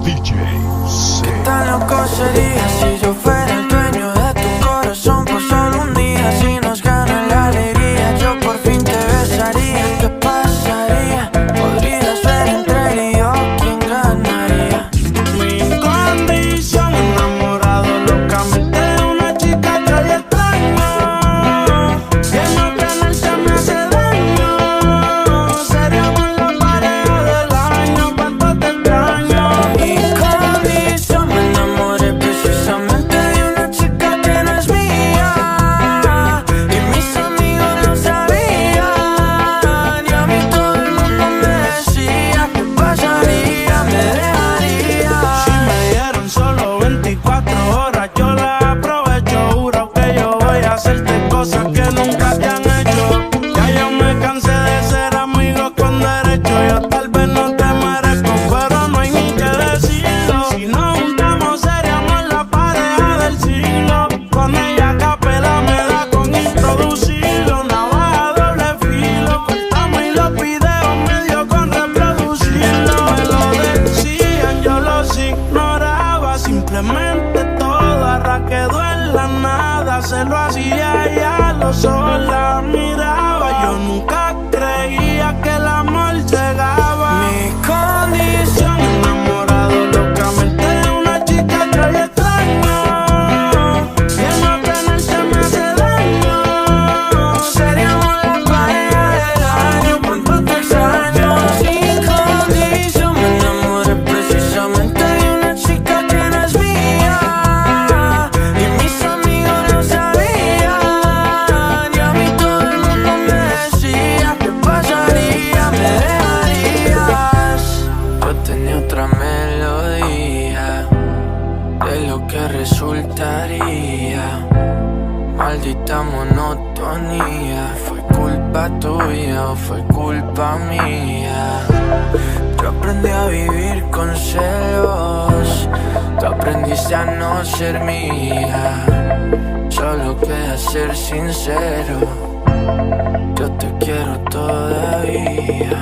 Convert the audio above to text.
DJC. ¿Qué tan loco sería si yo fuera el dueño de tu corazón por solo un día? Si nos gana la alegría, yo por fin te besaría. ¿Qué pasaría? Podrías ver entre él y yo quién ganaría. Mi condición, enamorado locamente de una chica que hoy extraño. Que no tenerse me hace daño. Seríamos la pareja del año, cuánto te extraño. Mi condición, me enamoré precisamente de una chica que no es mía. Y mis amigos lo sabían. Y a mí todo el mundo me decía: ¿qué pasaría? ¿Me dejaría? Si me dieron solo 24 horas, yo las aprovecho. Juro que yo voy a hacerte cosas que nunca te han hecho. Ya yo me cansé de ser amigos con derecho. Yo tal vez no te merezco, pero no hay ni que decirlo. Si nos juntamos seríamos la pareja del siglo. Con ella a capela me da con introducirlo. Navaja doble filo, cortamos y los videos me dio con reproducirlo. Me lo decían, yo los ignoraba. Simplemente todo arraquedó en la nada. Se lo hacía y a los ojos la miraba. Yo nunca creía que el amor llegaba. Mi condición, Enamorado locamente de una chica que hoy extraño. Que no tenerse me hace daño. seríamos la pareja del año, cuánto te extraño. Sin condición, me enamoré precisamente de una chica que no es mía. Y mis amigos lo sabían. Y a mí todo el mundo me decía: ¿qué pasaría? ¿Me dejarías? Yo tenía otra melodía de lo que resultaría. Maldita monotonía. ¿Fue culpa tuya o fue culpa mía? Yo aprendí a vivir con celos. Tú aprendiste a no ser mía. Solo queda ser sincero. Yo te quiero todavía.